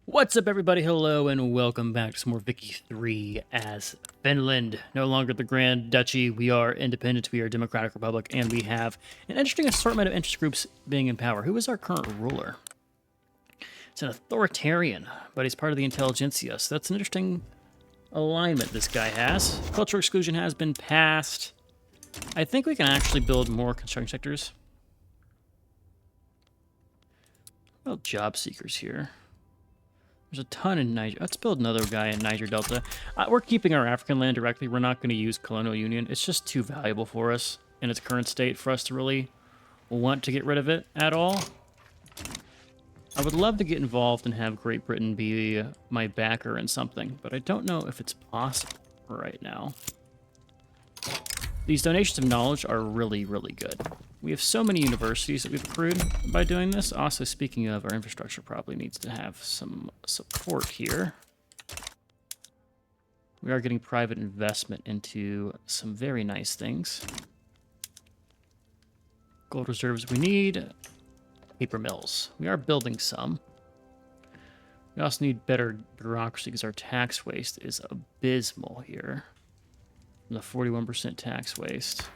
What's up, everybody? Hello, and welcome back to some more Vicky 3 as Finland. No longer the Grand Duchy. We are independent. We are a democratic republic, and we have an interesting assortment of interest groups being in power. Who is our current ruler? It's an authoritarian, but he's part of the intelligentsia, so that's an interesting alignment this guy has. Cultural exclusion has been passed. I think we can actually build more construction sectors. Well, job seekers here. There's a ton in Niger. Let's build another guy in Niger Delta. We're keeping our African land directly. We're not going to use colonial union. It's just too valuable for us in its current state for us to really want to get rid of it at all. I would love to get involved and have Great Britain be my backer in something, but I don't know if it's possible right now. These donations of knowledge are really, really good. We have so many universities that we've accrued by doing this. Also, speaking of, our infrastructure probably needs to have some support here. We are getting private investment into some very nice things. Gold reserves we need. Paper mills. We are building some. We also need better bureaucracy because our tax waste is abysmal here. The 41% tax waste.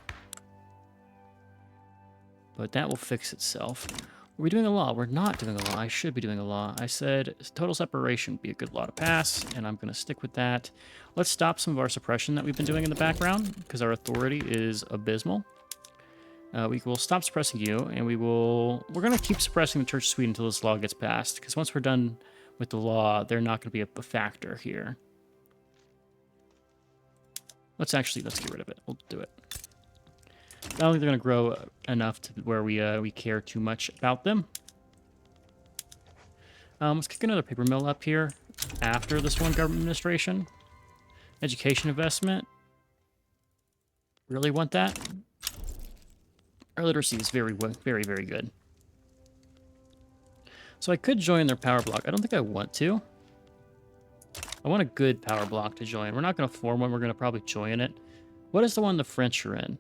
But that will fix itself. Are we doing a law? We're not doing a law. I should be doing a law. I said total separation would be a good law to pass, and I'm going to stick with that. Let's stop some of our suppression that we've been doing in the background, because our authority is abysmal. We will stop suppressing you, and we're going to keep suppressing the Church of Sweden until this law gets passed, because once we're done with the law, they're not going to be a factor here. Let's get rid of it. We'll do it. I don't think they're going to grow enough to where we care too much about them. Let's kick another paper mill up here after this one government administration. Education investment. Really want that? Our literacy is very, very, very good. So I could join their power block. I don't think I want to. I want a good power block to join. We're not going to form one. We're going to probably join it. What is the one the French are in?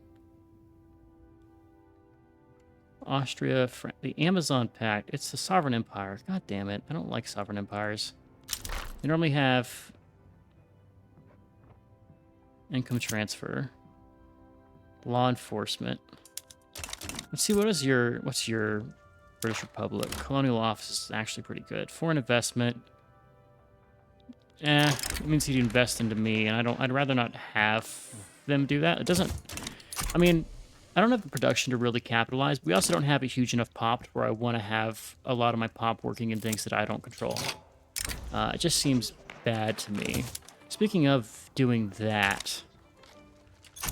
Austria, the Amazon Pact. It's the Sovereign Empire. God damn it. I don't like sovereign empires. They normally have income transfer, law enforcement. Let's see, what's your British Republic? Colonial office is actually pretty good. Foreign investment. It means he'd invest into me, and I'd rather not have them do that. It doesn't, I mean, I don't have the production to really capitalize. We also don't have a huge enough pop where I want to have a lot of my pop working in things that I don't control. It just seems bad to me. Speaking of doing that,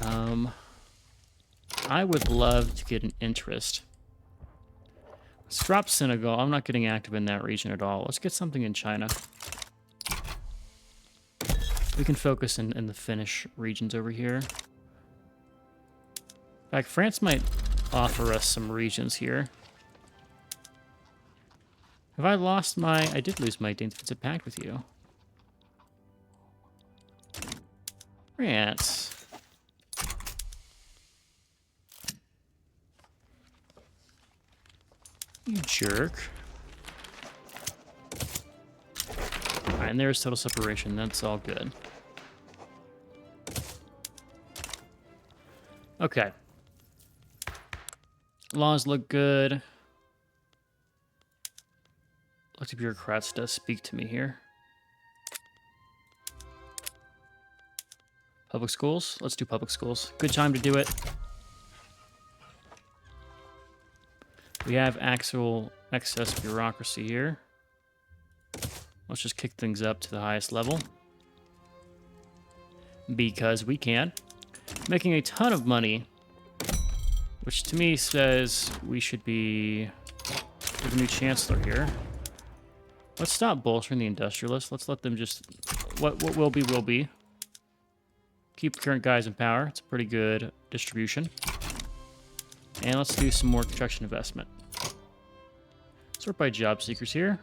I would love to get an interest. Let's drop Senegal. I'm not getting active in that region at all. Let's get something in China. We can focus in the Finnish regions over here. In fact, France might offer us some regions here. Have I lost my... I did lose my defensive pact with you. France. You jerk. Alright, and there's total separation. That's all good. Okay. Laws look good. Elected bureaucrats does speak to me here. Public schools? Let's do public schools. Good time to do it. We have actual excess bureaucracy here. Let's just kick things up to the highest level. Because we can. Making a ton of money, which to me says we should be with a new chancellor here. Let's stop bolstering the industrialists. Let's let them just... What will be, will be. Keep the current guys in power. It's a pretty good distribution. And let's do some more construction investment. Sort by job seekers here.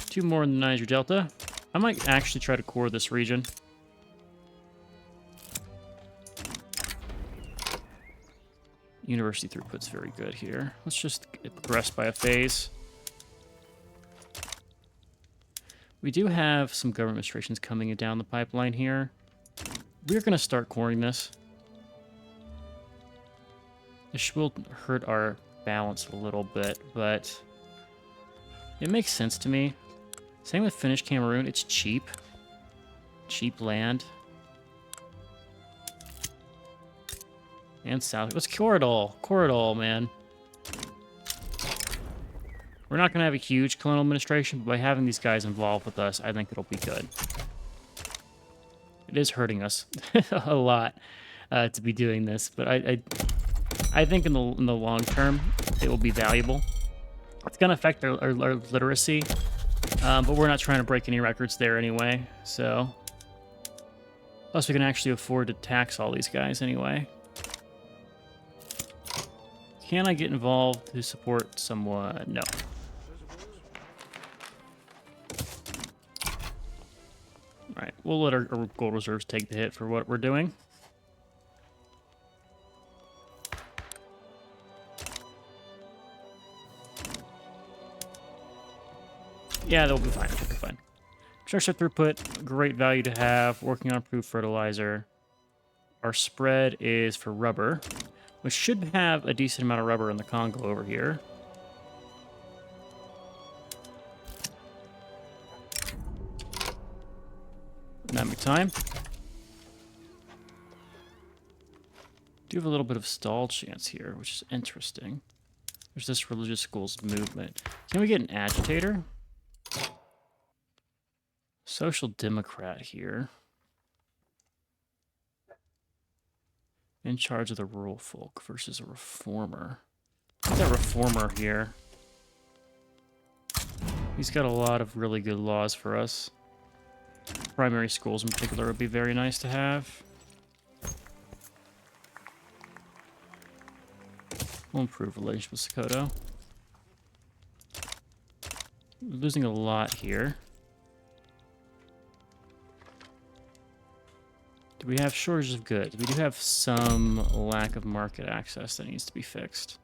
2 more in the Niger Delta. I might actually try to core this region. University throughput's very good here. Let's just progress by a phase. We do have some government administrations coming down the pipeline here. We're going to start coring this. This will hurt our balance a little bit, but it makes sense to me. Same with Finnish Cameroon. It's cheap. Cheap land. And south. Let's core it all. Core it all, man. We're not going to have a huge colonial administration, but by having these guys involved with us, I think it'll be good. It is hurting us a lot to be doing this, but I think in the long term, it will be valuable. It's going to affect our literacy, but we're not trying to break any records there anyway, so... Plus, we can actually afford to tax all these guys anyway. Can I get involved to support someone? No. Alright, we'll let our gold reserves take the hit for what we're doing. Yeah, they'll be fine. They'll be fine. Construction throughput, great value to have. Working on improved fertilizer. Our spread is for rubber. We should have a decent amount of rubber in the Congo over here. Dynamic time. Do have a little bit of stall chance here, which is interesting. There's this religious schools movement. Can we get an agitator? Social Democrat here. In charge of the rural folk versus a reformer. What's that reformer here? He's got a lot of really good laws for us. Primary schools in particular would be very nice to have. We'll improve relations with Sokoto. We're losing a lot here. Do we have shortages of goods? We do have some lack of market access that needs to be fixed.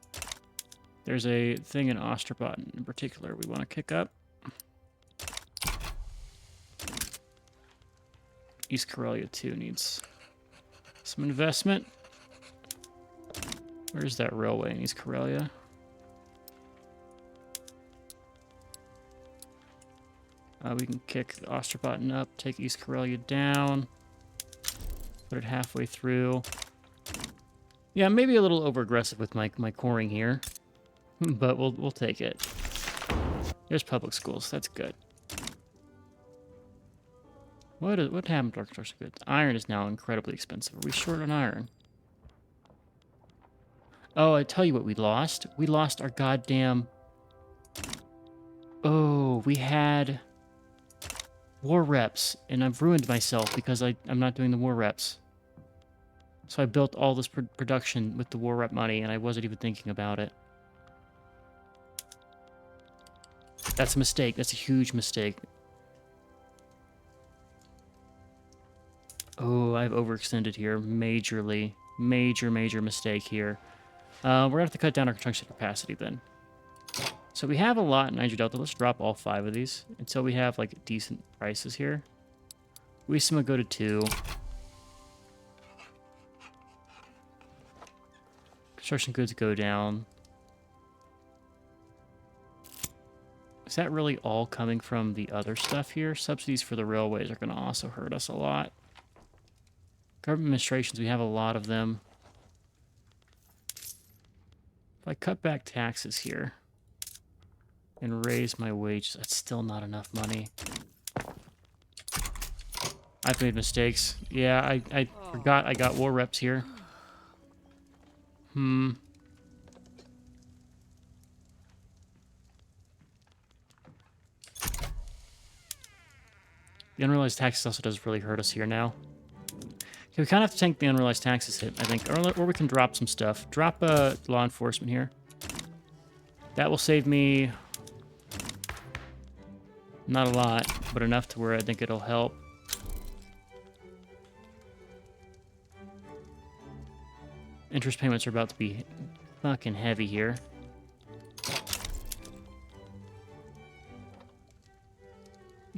There's a thing in Osterbotten in particular we want to kick up. East Karelia too needs some investment. Where's that railway in East Karelia? We can kick Osterbotten up, take East Karelia down. Put it halfway through. Yeah, maybe a little over-aggressive with my coring here. But we'll take it. There's public schools. That's good. What happened to our construction goods? Iron is now incredibly expensive. Are we short on iron? Oh, I tell you what we lost. We lost our goddamn... Oh, we had... war reps, and I've ruined myself because I'm not doing the war reps. So I built all this production with the war rep money, and I wasn't even thinking about it. That's a mistake. That's a huge mistake. Oh, I've overextended here majorly. Major mistake here. We're going to have to cut down our construction capacity then. So we have a lot in Niger Delta. Let's drop all 5 of these until we have like decent prices here. Wisma go to 2. Construction goods go down. Is that really all coming from the other stuff here? Subsidies for the railways are going to also hurt us a lot. Government administrations, we have a lot of them. If I cut back taxes here and raise my wages, that's still not enough money. I've made mistakes. Yeah, I forgot I got war reps here. The unrealized taxes also does really hurt us here now. Okay, we kind of have to tank the unrealized taxes hit, I think. Or we can drop some stuff. Drop law enforcement here. That will save me... not a lot, but enough to where I think it'll help. Interest payments are about to be fucking heavy here.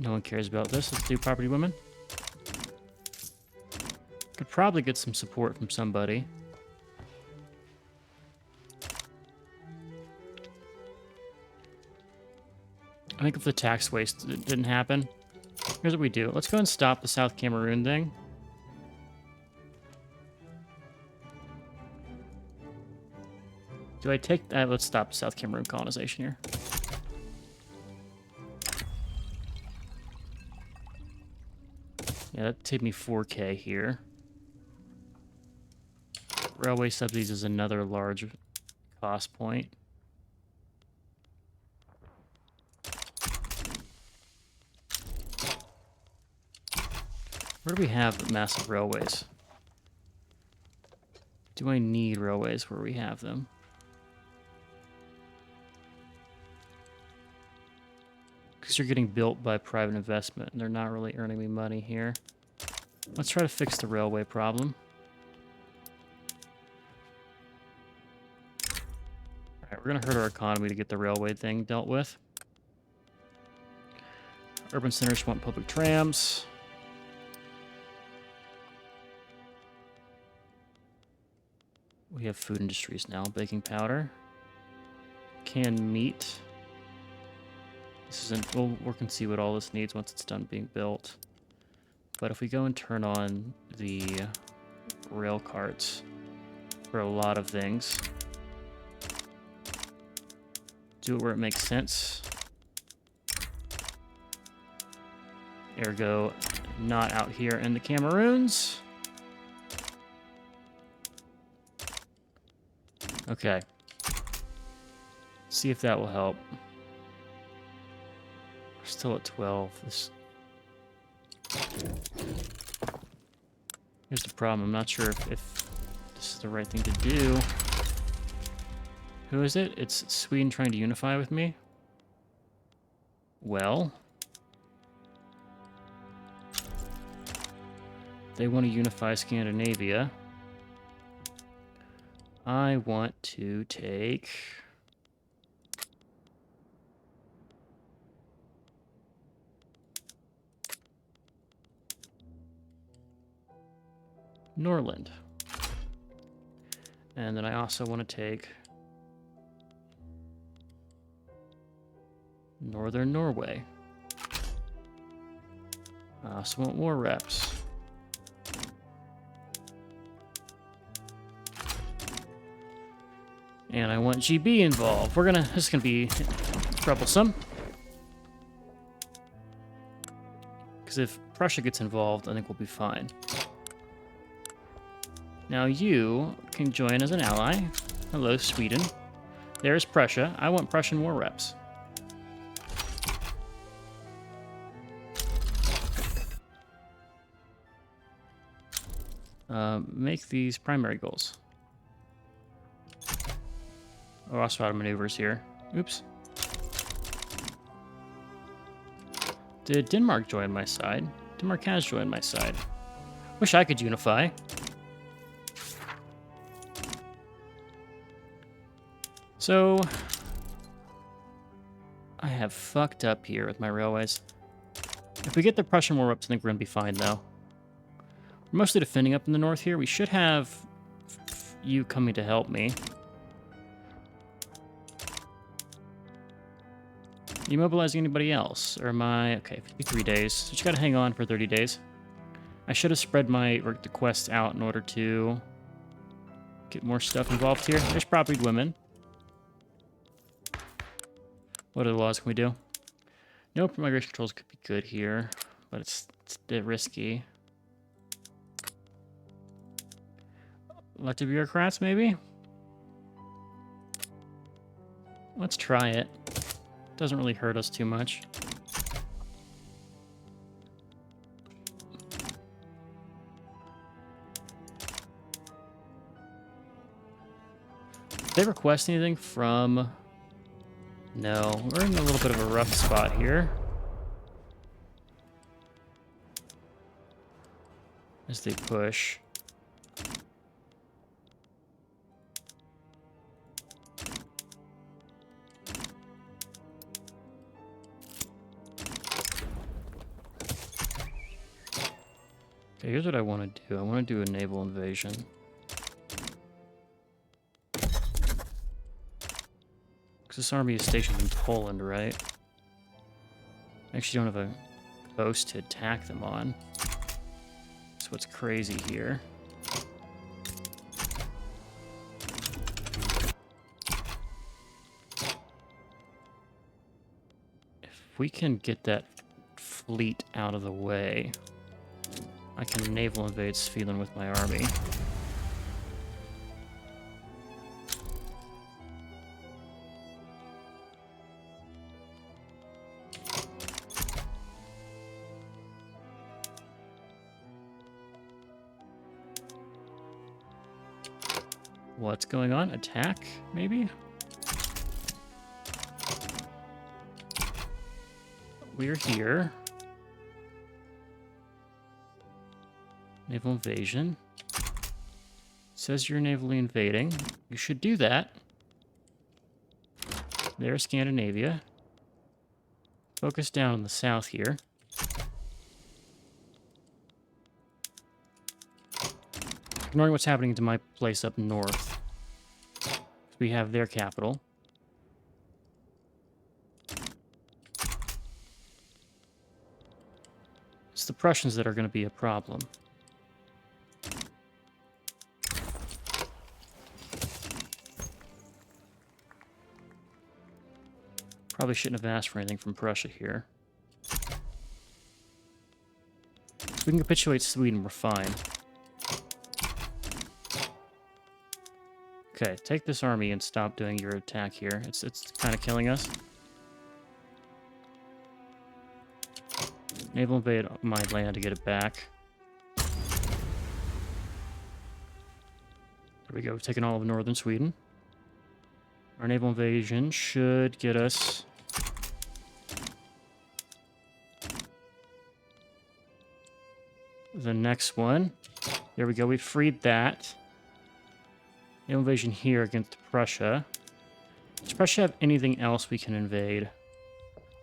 No one cares about this. Let's do property women. Could probably get some support from somebody. I think if the tax waste didn't happen, here's what we do. Let's go and stop the South Cameroon thing. Do I take that? Let's stop South Cameroon colonization here. Yeah, that took me 4K here. Railway subsidies is another large cost point. Where do we have massive railways? Do I need railways where we have them? Because you're getting built by private investment, and they're not really earning me money here. Let's try to fix the railway problem. Alright, we're going to hurt our economy to get the railway thing dealt with. Urban centers want public trams. We have food industries now. Baking powder. Canned meat. This isn't... We'll work and see what all this needs once it's done being built. But if we go and turn on the rail carts for a lot of things, do it where it makes sense. Ergo, not out here in the Cameroons. Okay. See if that will help. We're still at 12. Here's the problem. I'm not sure if this is the right thing to do. Who is it? It's Sweden trying to unify with me? Well... They want to unify Scandinavia. I want to take... Norland. And then I also want to take Northern Norway. I also want war reps. And I want GB involved. This is gonna be troublesome. Because if Prussia gets involved, I think we'll be fine. Now you can join as an ally. Hello, Sweden. There's Prussia. I want Prussian war reps. Make these primary goals. Oh, also out of maneuvers here. Oops. Did Denmark join my side? Denmark has joined my side. Wish I could unify. So, I have fucked up here with my railways. If we get the Prussian war reps, I think we're gonna be fine, though. We're mostly defending up in the north here. We should have you coming to help me. Are you mobilizing anybody else? Or am I... Okay, 53 days. So you gotta hang on for 30 days. I should have spread my quest out in order to get more stuff involved here. There's property women. What other laws can we do? No, migration controls could be good here, but it's a bit risky. Elected bureaucrats, maybe? Let's try it. Doesn't really hurt us too much. Did they request anything from... No, we're in a little bit of a rough spot here. As they push. Okay, here's what I want to do. I want to do a naval invasion. Because this army is stationed in Poland, right? I actually don't have a coast to attack them on. That's what's crazy here. If we can get that fleet out of the way, I can naval invade Finland with my army. What's going on? Attack, maybe? We're here. Naval invasion. It says you're navally invading. You should do that. There's Scandinavia. Focus down in the south here. Ignoring what's happening to my place up north. We have their capital. It's the Prussians that are going to be a problem. Probably shouldn't have asked for anything from Prussia here. If we can capitulate Sweden, we're fine. Okay, take this army and stop doing your attack here. It's kind of killing us. Naval invade my land to get it back. There we go, we've taken all of northern Sweden. Our naval invasion should get us the next one. There we go, we freed that. Naval invasion here against Prussia. Does Prussia have anything else we can invade?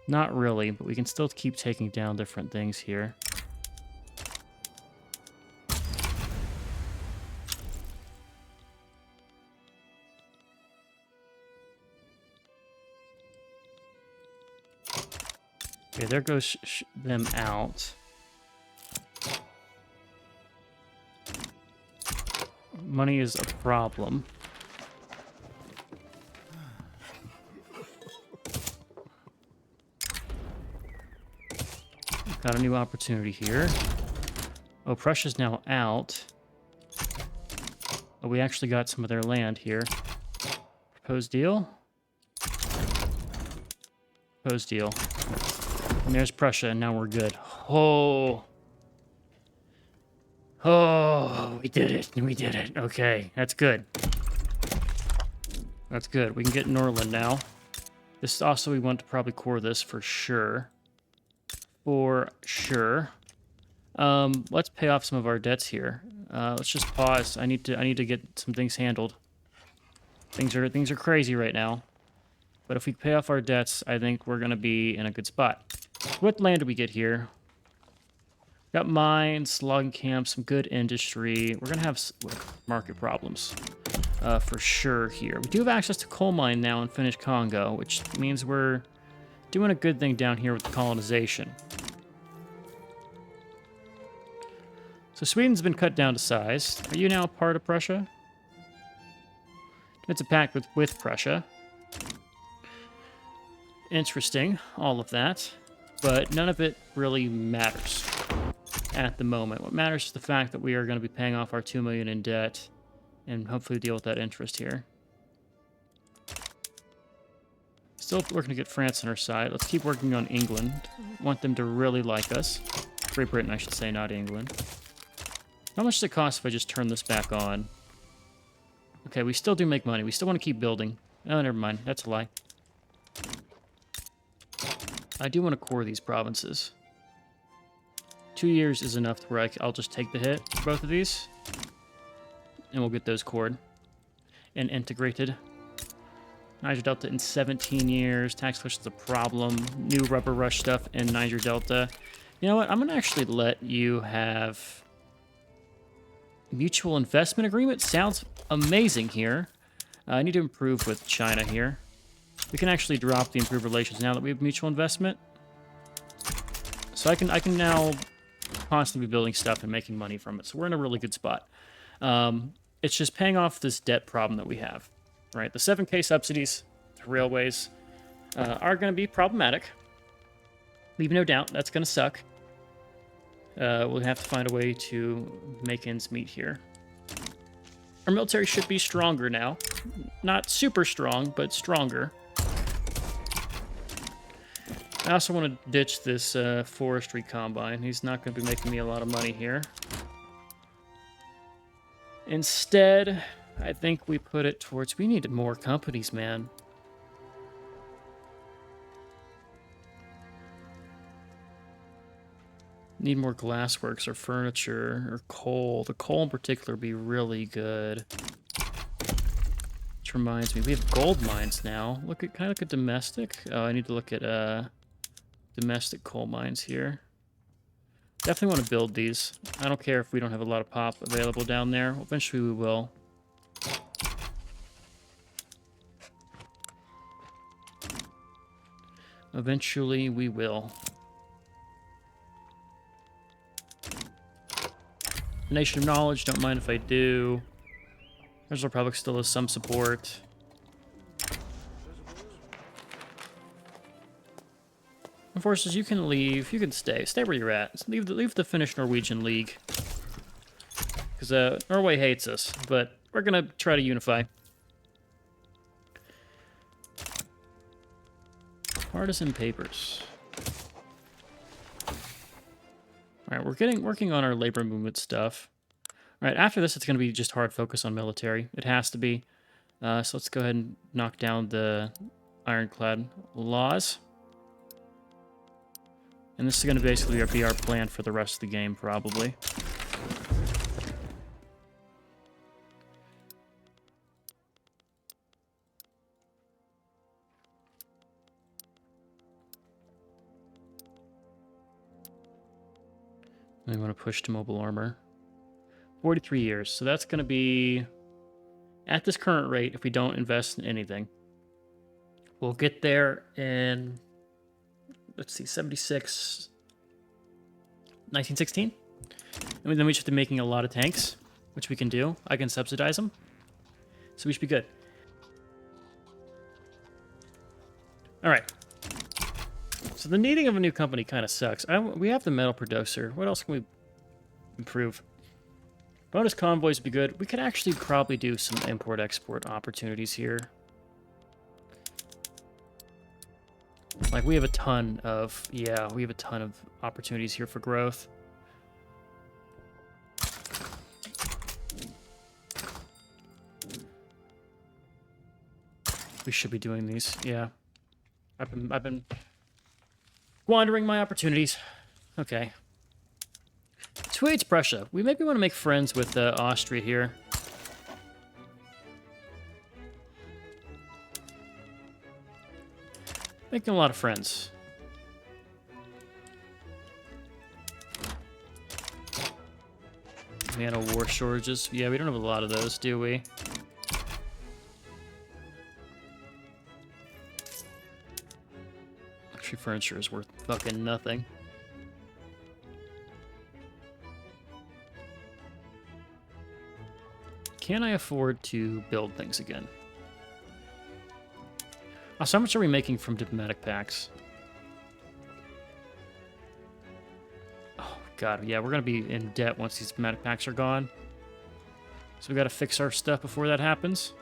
Not really, but we can still keep taking down different things here. Okay, there goes them out. Money is a problem. Got a new opportunity here. Oh, Prussia's now out. Oh, we actually got some of their land here. Proposed deal? Proposed deal. And there's Prussia, and now we're good. Oh! Oh, we did it. We did it. Okay, that's good. That's good. We can get Norland now. This also, we want to probably core this for sure. For sure. Let's pay off some of our debts here. Let's just pause. I need to get some things handled. Things are crazy right now. But if we pay off our debts, I think we're gonna be in a good spot. What land do we get here? Got mines, logging camps, some good industry. We're gonna have market problems for sure here. We do have access to coal mine now in Finnish Congo, which means we're doing a good thing down here with the colonization. So Sweden's been cut down to size. Are you now a part of Prussia? It's a pact with Prussia. Interesting, all of that. But none of it really matters at the moment. What matters is the fact that we are going to be paying off our 2 million in debt and hopefully deal with that interest here. Still working to get France on our side. Let's keep working on England. Want them to really like us. Great Britain, I should say, not England. How much does it cost if I just turn this back on? Okay, we still do make money. We still want to keep building. Oh, never mind. That's a lie. I do want to core these provinces. 2 years is enough to where I'll just take the hit for both of these. And we'll get those cored and integrated. Niger Delta in 17 years. Tax collection is a problem. New rubber rush stuff in Niger Delta. You know what? I'm going to actually let you have Mutual investment agreement sounds amazing here. I need to improve with China here. We can actually drop the improved relations now that we have mutual investment. So I can now constantly be building stuff and making money from it. So we're in a really good spot. It's just paying off this debt problem that we have, right? The 7K subsidies to railways are going to be problematic. Leave no doubt, that's going to suck. We'll have to find a way to make ends meet here. Our military should be stronger now. Not super strong, but stronger. I also want to ditch this forestry combine. He's not going to be making me a lot of money here. Instead, I think we put it towards... We need more companies, man. Need more glassworks or furniture or coal. The coal in particular would be really good. Which reminds me, we have gold mines now. Can I look at domestic? Oh, I need to look at domestic coal mines here. Definitely want to build these. I don't care if we don't have a lot of pop available down there. Eventually we will. Eventually we will. The Nation of Knowledge, don't mind if I do. Federal Republic still has some support. Forces, you can leave. You can stay. Stay where you're at. Leave the Finnish-Norwegian League. Because Norway hates us, but we're going to try to unify. Partisan papers. All right, we're working on our labor movement stuff. All right, after this, it's going to be just hard focus on military. It has to be. So let's go ahead and knock down the ironclad laws. And this is going to basically be our plan for the rest of the game, probably. We want to push to mobile armor. 43 years. So that's going to be, at this current rate, if we don't invest in anything, we'll get there in, let's see, 76, 1916? And then we should be making a lot of tanks, which we can do. I can subsidize them. So we should be good. All right. So the needing of a new company kind of sucks. We have the metal producer. What else can we improve? Bonus convoys would be good. We could actually probably do some import-export opportunities here. Like, we have a ton of... Yeah, we have a ton of opportunities here for growth. We should be doing these, yeah. I've been squandering my opportunities. Okay. Who hates Prussia? We maybe want to make friends with Austria here. Making a lot of friends. Man, war shortages. Yeah, we don't have a lot of those, do we? Luxury furniture is worth fucking nothing. Can I afford to build things again? So how much are we making from diplomatic pacts? Oh, God. Yeah, we're going to be in debt once these diplomatic pacts are gone. So we got to fix our stuff before that happens.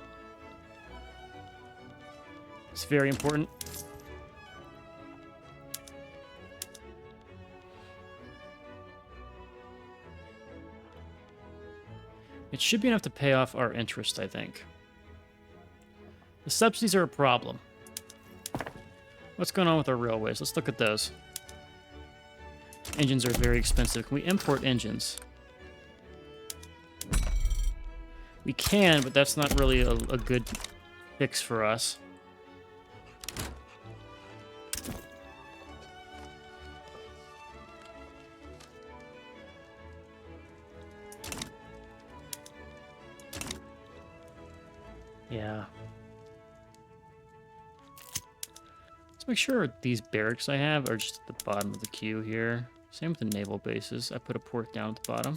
It's very important. It should be enough to pay off our interest, I think. The subsidies are a problem. What's going on with our railways? Let's look at those. Engines are very expensive. Can we import engines? We can, but that's not really a good fix for us. Yeah. Let's make sure these barracks I have are just at the bottom of the queue here. Same with the naval bases. I put a port down at the bottom.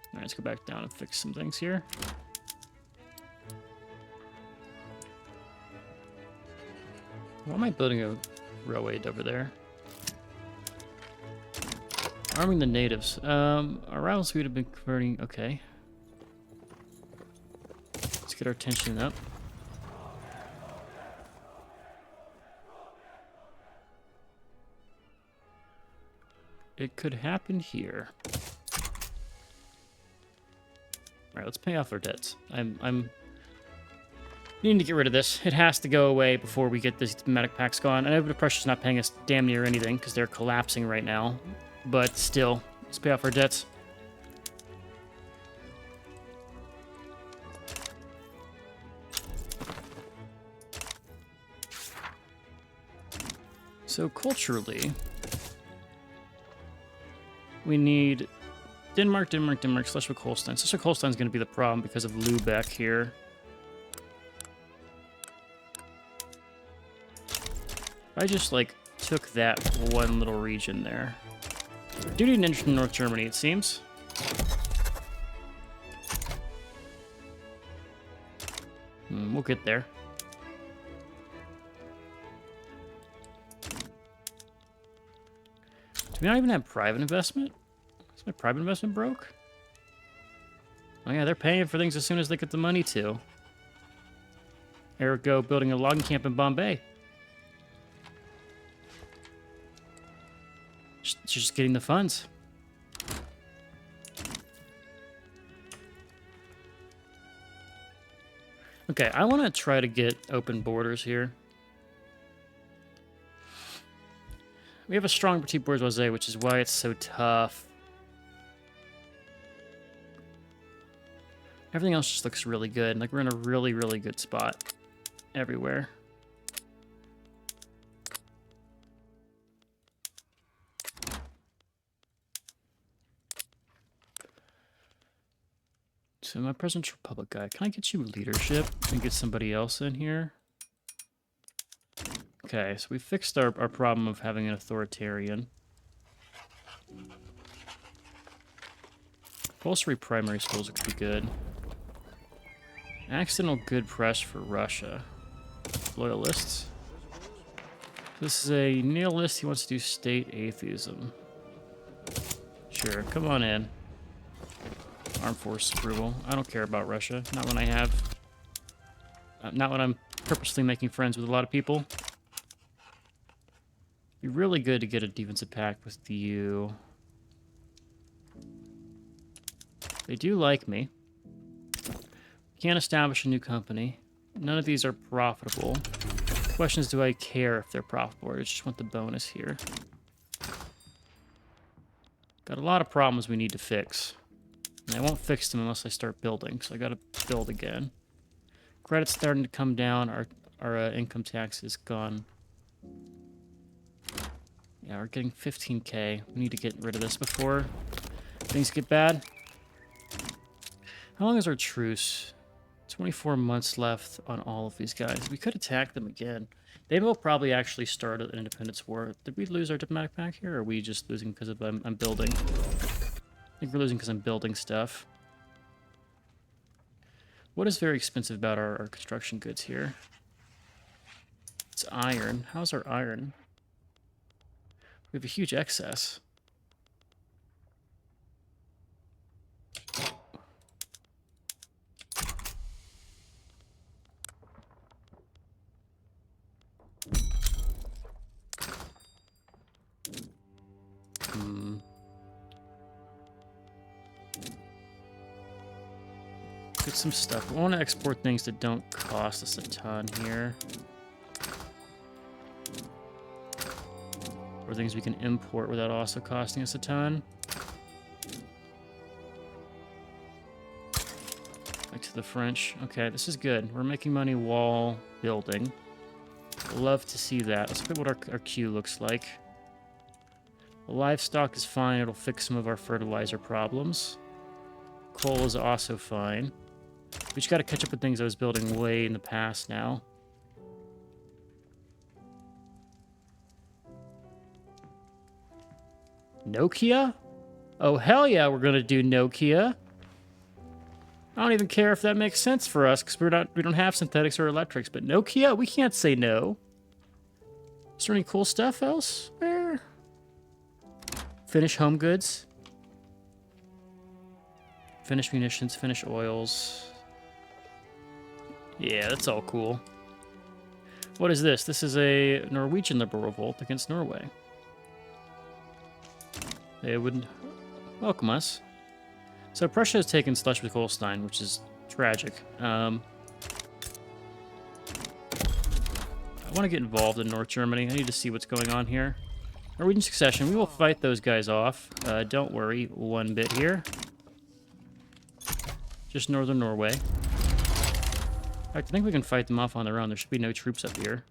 Alright, let's go back down and fix some things here. Why am I building a railway over there? Arming the natives. Our rivals would have been converting... Okay. Let's get our tension up. It could happen here. Alright, let's pay off our debts. I'm needing to get rid of this. It has to go away before we get these thematic packs gone. I know the pressure's not paying us damn near anything because they're collapsing right now. But still, let's pay off our debts. So culturally, we need Denmark, Schleswig-Holstein. Schleswig-Holstein's going to be the problem because of Lübeck here. I just, like, took that one little region there. I do need an interest in North Germany, it seems. We'll get there. Do we not even have private investment? Is my private investment broke? Oh yeah, they're paying for things as soon as they get the money to. Ergo building a logging camp in Bombay. Just getting the funds. Okay, I want to try to get open borders here. We have a strong petite bourgeoisie, which is why it's so tough. Everything else just looks really good. Like, we're in a really, really good spot everywhere. So my President's Republic guy, can I get you leadership and get somebody else in here? Okay, so we fixed our problem of having an authoritarian. Compulsory primary schools could be good. Accidental good press for Russia. Loyalists. This is a nihilist. He wants to do state atheism. Sure, come on in. Armed force approval. I don't care about Russia. Not when I have... not when I'm purposely making friends with a lot of people. Be really good to get a defensive pact with you. They do like me. Can't establish a new company. None of these are profitable. The question is, do I care if they're profitable, or I just want the bonus here? Got a lot of problems we need to fix. And I won't fix them unless I start building, so I gotta build again. Credit's starting to come down. Our income tax is gone. Yeah, we're getting 15k. We need to get rid of this before things get bad. How long is our truce? 24 months left on all of these guys. We could attack them again. They will probably actually start an independence war. Did we lose our diplomatic pact here, or are we just losing because of I'm building? I think we're losing because I'm building stuff. What is very expensive about our construction goods here? It's iron. How's our iron? We have a huge excess. Get some stuff. I want to export things that don't cost us a ton here. Or things we can import without also costing us a ton. Back to the French. Okay, this is good. We're making money while building. Love to see that. Let's look at what our queue looks like. The livestock is fine. It'll fix some of our fertilizer problems. Coal is also fine. We just got to catch up with things I was building way in the past now. Nokia? Oh, hell yeah, we're going to do Nokia. I don't even care if that makes sense for us, because we don't have synthetics or electrics, but Nokia, we can't say no. Is there any cool stuff elsewhere? Finnish home goods. Finnish munitions, Finnish oils. Yeah, that's all cool. What is this? This is a Norwegian liberal revolt against Norway. They would welcome us. So Prussia has taken Schleswig-Holstein, which is tragic. I want to get involved in North Germany. I need to see what's going on here. Norwegian succession. We will fight those guys off. Don't worry one bit here. Just northern Norway. In fact, I think we can fight them off on their own. There should be no troops up here.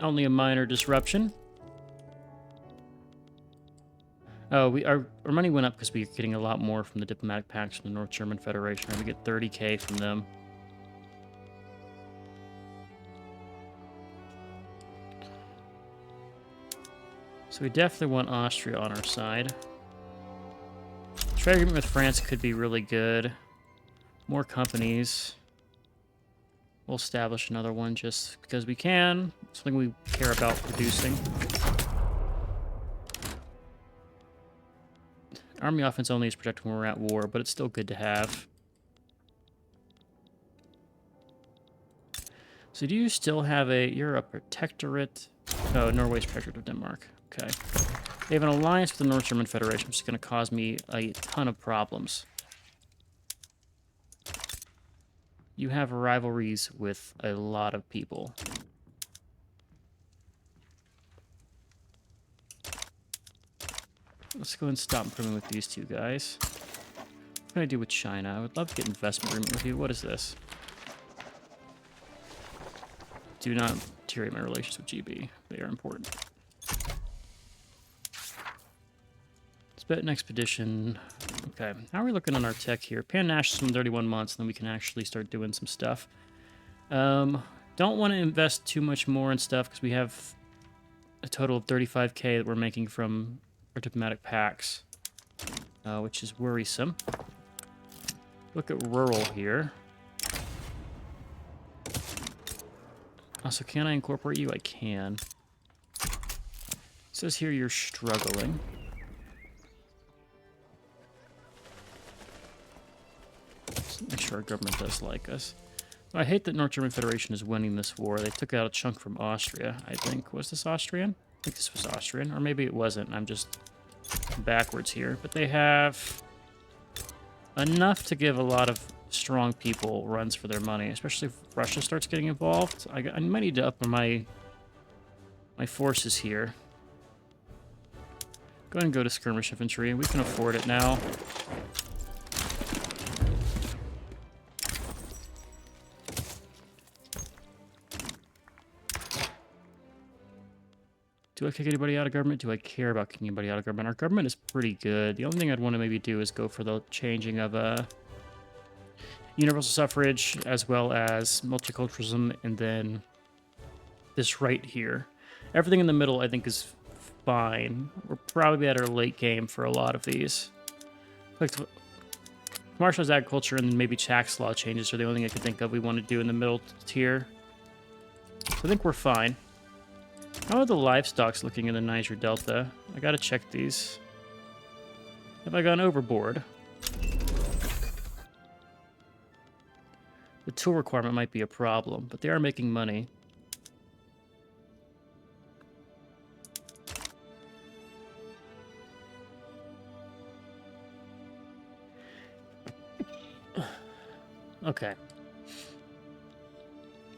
Only a minor disruption. Oh, our money went up because we were getting a lot more from the diplomatic pacts from the North German Federation. We get 30k from them. So we definitely want Austria on our side. Trade agreement with France could be really good. More companies. We'll establish another one just because we can. Something we care about producing. Army offense only is protected when we're at war, but it's still good to have. So do you still have you're a protectorate? Oh, Norway's protectorate of Denmark. Okay. They have an alliance with the North German Federation, which is going to cause me a ton of problems. You have rivalries with a lot of people. Let's go and stop improving with these two guys. What can I do with China? I would love to get investment agreement with you. What is this? Do not deteriorate my relations with GB. They are important. Tibetan expedition. Okay, how are we looking on our tech here? Pan-nationalism 31 months, and then we can actually start doing some stuff. Don't want to invest too much more in stuff because we have a total of 35k that we're making from our diplomatic pacts, which is worrisome. Look at rural here. Also, can I incorporate you? I can. It says here you're struggling. Make sure our government does like us. I hate that North German Federation is winning this war. They took out a chunk from Austria, I think. Was this Austrian? I think this was Austrian. Or maybe it wasn't. I'm just backwards here. But they have enough to give a lot of strong people runs for their money, especially if Russia starts getting involved. I might need to up my forces here. Go ahead and go to skirmish infantry. We can afford it now. Do I kick anybody out of government? Do I care about kicking anybody out of government? Our government is pretty good. The only thing I'd want to maybe do is go for the changing of universal suffrage as well as multiculturalism, and then this right here. Everything in the middle I think is fine. We're probably at our late game for a lot of these. Like commercialized agriculture and then maybe tax law changes are the only thing I could think of we want to do in the middle tier. So I think we're fine. How are the livestocks looking in the Niger Delta? I gotta check these. Have I gone overboard? The tool requirement might be a problem, but they are making money. Okay.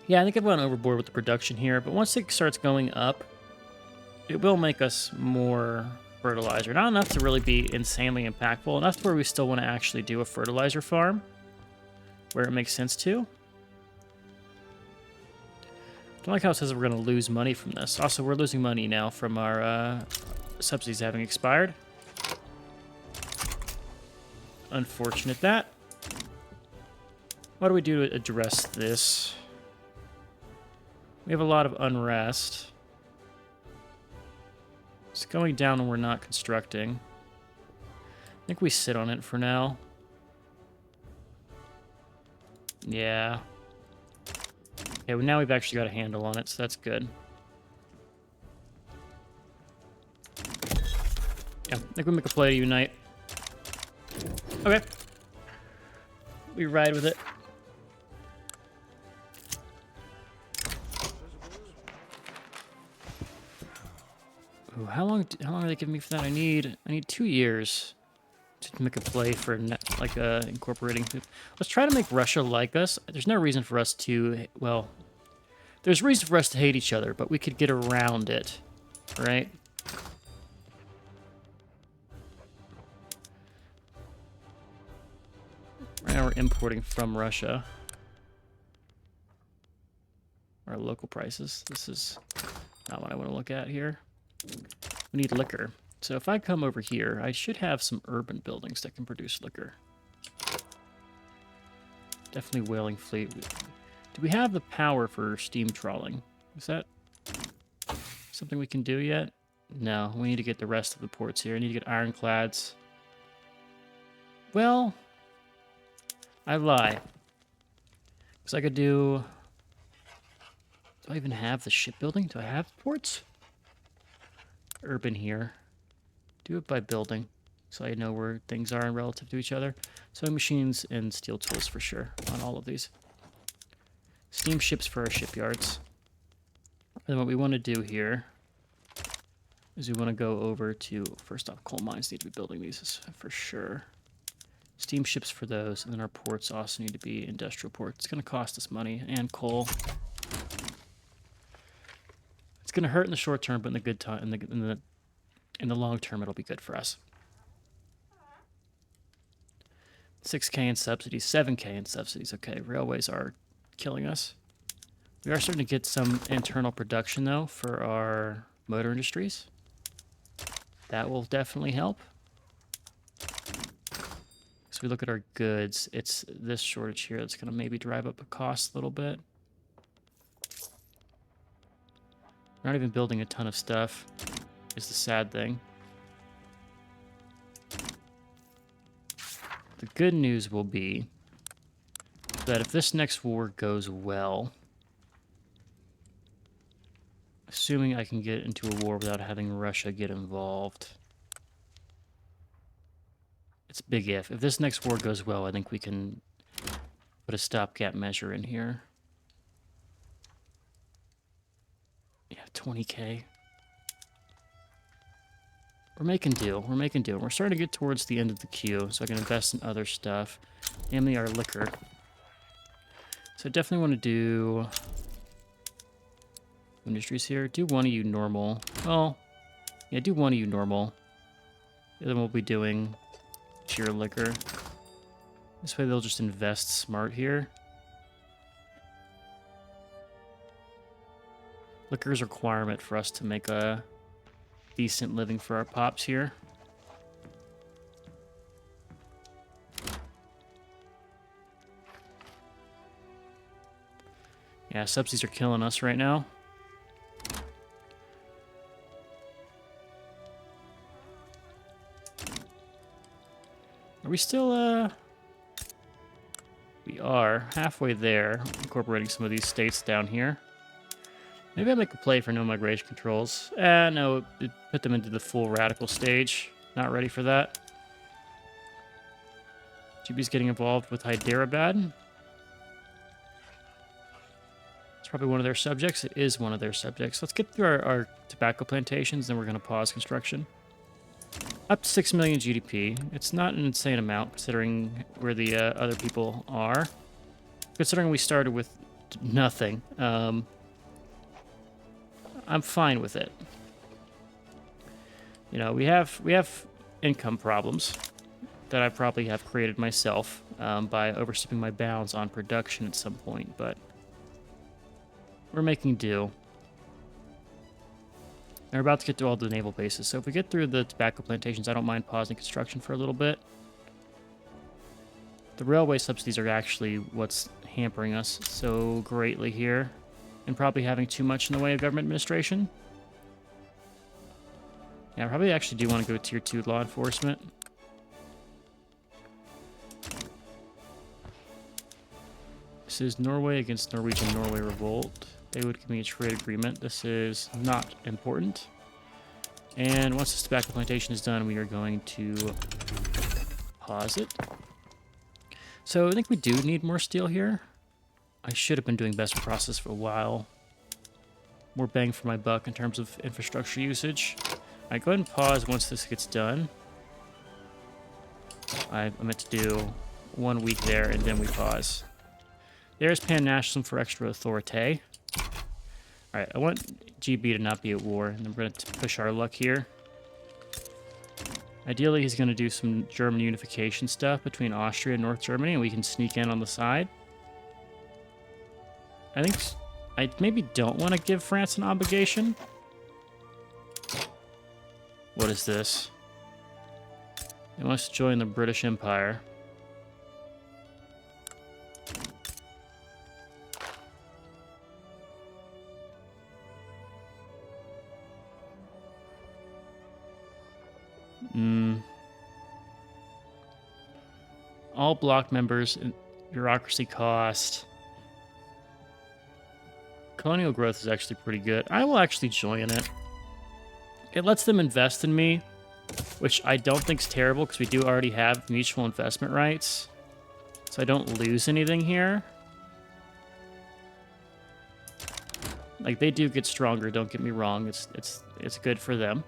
Yeah, I think I've gone overboard with the production here, but once it starts going up, it will make us more fertilizer. Not enough to really be insanely impactful, enough to where we still want to actually do a fertilizer farm, where it makes sense to. Don't like how it says we're going to lose money from this. Also, we're losing money now from our subsidies having expired. Unfortunate that. What do we do to address this? We have a lot of unrest. It's going down when we're not constructing. I think we sit on it for now. Yeah. Okay, well now we've actually got a handle on it, so that's good. Yeah, I think we make a play to unite. Okay. We ride with it. Ooh, how long are they giving me for that? I need 2 years to make a play for incorporating. Let's try to make Russia like us. There's no reason for us to, well, there's reason for us to hate each other, but we could get around it, right? Right now we're importing from Russia. Our local prices. This is not what I want to look at here. We need liquor. So if I come over here, I should have some urban buildings that can produce liquor. Definitely whaling fleet. Do we have the power for steam trawling? Is that something we can do yet? No, we need to get the rest of the ports here. I need to get ironclads. Well, I lie. Because I could do... Do I even have the shipbuilding? Do I have ports? Urban here. Do it by building, so I know where things are relative to each other. Sewing machines and steel tools for sure on all of these. Steamships for our shipyards. And then what we want to do here is we want to go over to, first off, coal mines need to be building these for sure. Steamships for those, and then our ports also need to be industrial ports. It's going to cost us money and coal. It's going to hurt in the short term, but in the good time, in the long term, it'll be good for us. 6K in subsidies, 7K in subsidies. Okay, railways are killing us. We are starting to get some internal production, though, for our motor industries. That will definitely help. So we look at our goods. It's this shortage here that's going to maybe drive up the cost a little bit. We're not even building a ton of stuff, is the sad thing. The good news will be that if this next war goes well, assuming I can get into a war without having Russia get involved, it's a big if. If this next war goes well, I think we can put a stopgap measure in here. Yeah, 20K. We're making do. We're making do. We're starting to get towards the end of the queue, so I can invest in other stuff. Namely, our liquor. So I definitely want to do industries here. Do one of you normal. Well, yeah, do one of you normal. The other one we'll be doing pure liquor. This way they'll just invest smart here. Liquor is a requirement for us to make a decent living for our pops here. Yeah, subsidies are killing us right now. Are we still, we are halfway there, incorporating some of these states down here. Maybe I'll make a play for no migration controls. No, it put them into the full radical stage. Not ready for that. GB's getting involved with Hyderabad. It's probably one of their subjects. It is one of their subjects. Let's get through our tobacco plantations, then we're going to pause construction. Up to 6 million GDP. It's not an insane amount, considering where the other people are. Considering we started with nothing. I'm fine with it. You know, we have income problems that I probably have created myself by overstepping my bounds on production at some point, but we're making do. And we're about to get to all the naval bases. So if we get through the tobacco plantations, I don't mind pausing construction for a little bit. The railway subsidies are actually what's hampering us so greatly here, and probably having too much in the way of government administration. Yeah, I probably actually do want to go tier 2 law enforcement. This is Norway against Norwegian-Norway revolt. They would give me a trade agreement. This is not important. And once this tobacco plantation is done, we are going to pause it. So I think we do need more steel here. I should have been doing best process for a while. More bang for my buck in terms of infrastructure usage. All right, go ahead and pause once this gets done. I meant to do 1 week there, and then we pause. There's pan-nationalism for extra authority. All right, I want GB to not be at war, and I'm going to push our luck here. Ideally, he's going to do some German unification stuff between Austria and North Germany, and we can sneak in on the side. I think I maybe don't want to give France an obligation. What is this? He wants to join the British Empire. All bloc members, bureaucracy cost. Colonial growth is actually pretty good. I will actually join it. It lets them invest in me, which I don't think is terrible because we do already have mutual investment rights. So I don't lose anything here. Like, they do get stronger, don't get me wrong. It's good for them.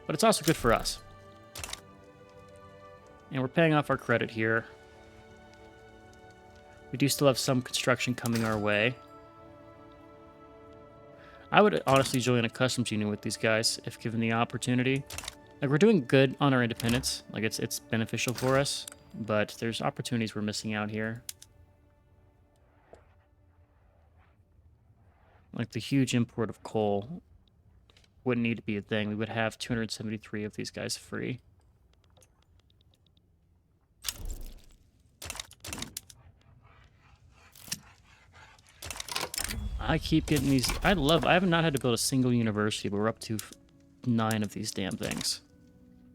But it's also good for us. And we're paying off our credit here. We do still have some construction coming our way. I would honestly join a customs union with these guys if given the opportunity. Like, we're doing good on our independence. Like, it's beneficial for us. But there's opportunities we're missing out here. Like, the huge import of coal wouldn't need to be a thing. We would have 273 of these guys free. I keep getting these. I have not had to build a single university, but we're up to 9 of these damn things.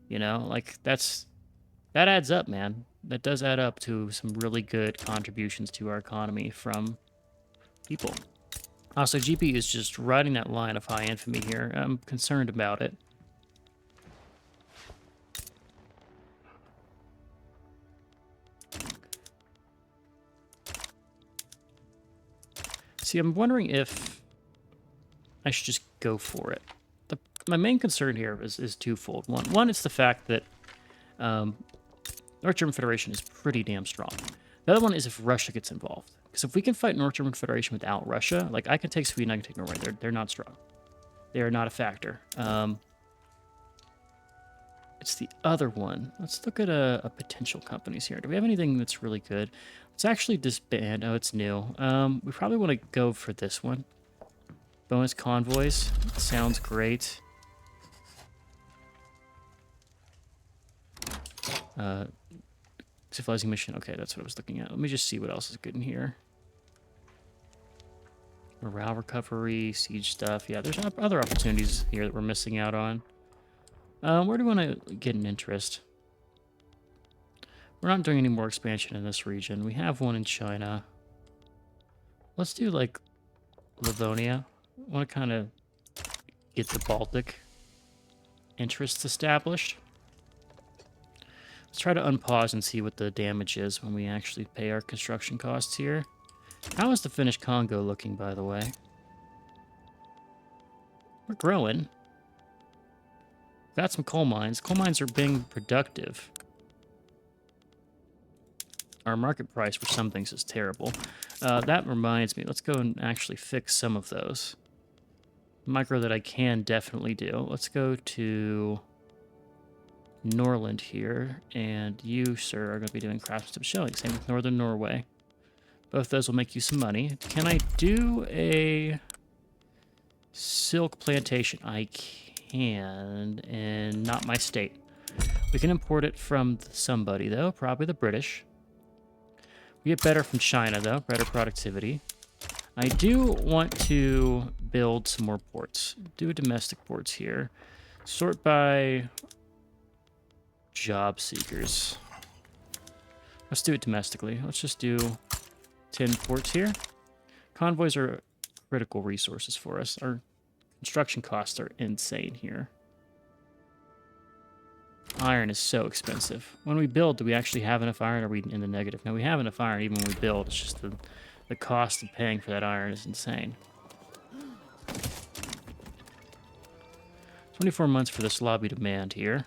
You know, like, that adds up, man. That does add up to some really good contributions to our economy from people. Also, GP is just riding that line of high infamy here. I'm concerned about it. See, I'm wondering if I should just go for it. My main concern here is twofold. One, it's the fact that North German Federation is pretty damn strong. The other one is if Russia gets involved. Because if we can fight North German Federation without Russia, like, I can take Sweden, I can take Norway. They're not strong. They are not a factor. It's the other one. Let's look at a potential companies here. Do we have anything that's really good? Let's actually disband. Oh, it's new. We probably want to go for this one. Bonus convoys. Sounds great. Civilizing mission. Okay, that's what I was looking at. Let me just see what else is good in here. Morale recovery, siege stuff. Yeah, there's other opportunities here that we're missing out on. Where do we want to get an interest? We're not doing any more expansion in this region. We have one in China. Let's do, like, Livonia. I want to kind of get the Baltic interests established. Let's try to unpause and see what the damage is when we actually pay our construction costs here. How is the Finnish Congo looking, by the way? We're growing. Got some coal mines. Coal mines are being productive. Our market price for some things is terrible. That reminds me, let's go and actually fix some of those. Micro that I can definitely do. Let's go to Norland here, and you, sir, are going to be doing craftsmanship shelling. Same with Northern Norway. Both those will make you some money. Can I do a silk plantation? I can, and not my state. We can import it from somebody, though, probably the British. We get better from China, though, better productivity. I do want to build some more ports. Do domestic ports here. Sort by job seekers. Let's do it domestically. Let's just do 10 ports here. Convoys are critical resources for us. Our construction costs are insane here. Iron is so expensive. When we build, do we actually have enough iron, or are we in the negative? No, we have enough iron even when we build. It's just the cost of paying for that iron is insane. 24 months for this lobby demand here.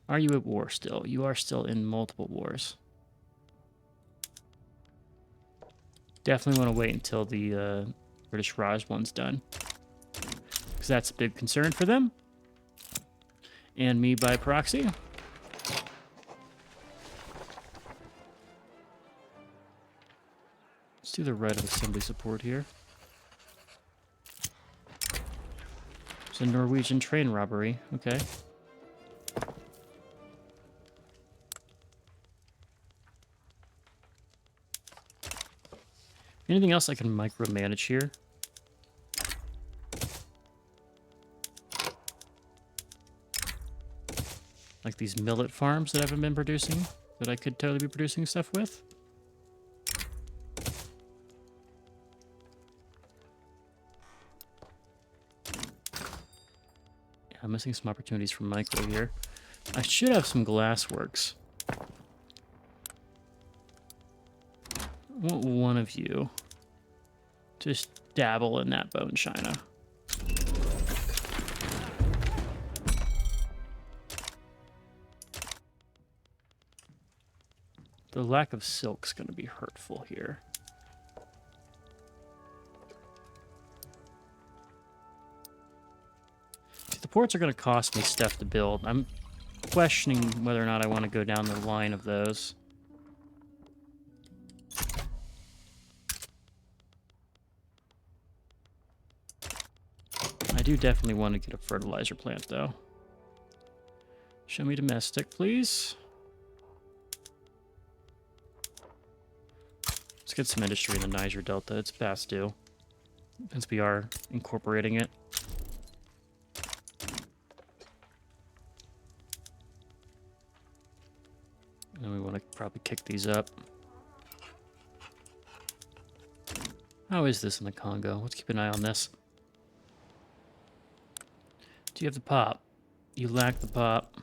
Are you at war still? You are still in multiple wars. Definitely want to wait until the British Raj one's done, because that's a big concern for them. And me by proxy. Let's do the right of assembly support here. It's a Norwegian train robbery. Okay. Anything else I can micromanage here? Like these millet farms that I haven't been producing, that I could totally be producing stuff with. Yeah, I'm missing some opportunities from micro here. I should have some glass works. I want one of you to just dabble in that bone china. The lack of silk's going to be hurtful here. See, the ports are going to cost me stuff to build. I'm questioning whether or not I want to go down the line of those. I do definitely want to get a fertilizer plant, though. Show me domestic, please. Let's get some industry in the Niger Delta. It's past due, since we are incorporating it. And we want to probably kick these up. How is this in the Congo? Let's keep an eye on this. Do you have the pop? You lack the pop.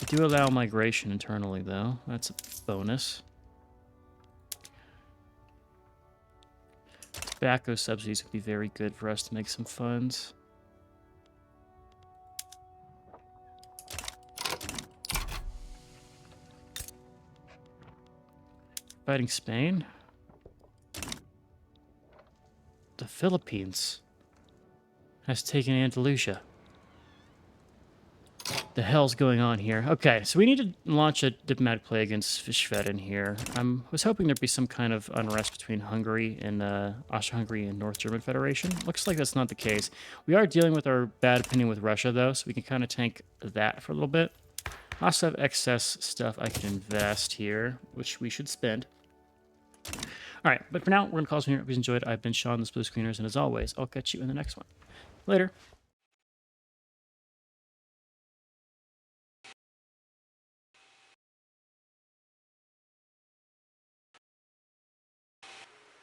We do allow migration internally, though. That's a bonus. Tobacco subsidies would be very good for us to make some funds. Fighting Spain? The Philippines has taken Andalusia. The hell's going on here? Okay, so we need to launch a diplomatic play against Schweden here. I was hoping there'd be some kind of unrest between Hungary and Austria-Hungary and North German Federation. Looks like that's not the case. We are dealing with our bad opinion with Russia, though, so we can kind of tank that for a little bit. I also have excess stuff I can invest here, which we should spend. All right, but for now, we're going to call this one here. If you enjoyed, I've been Sean, the Blue Screeners, and as always, I'll catch you in the next one. Later.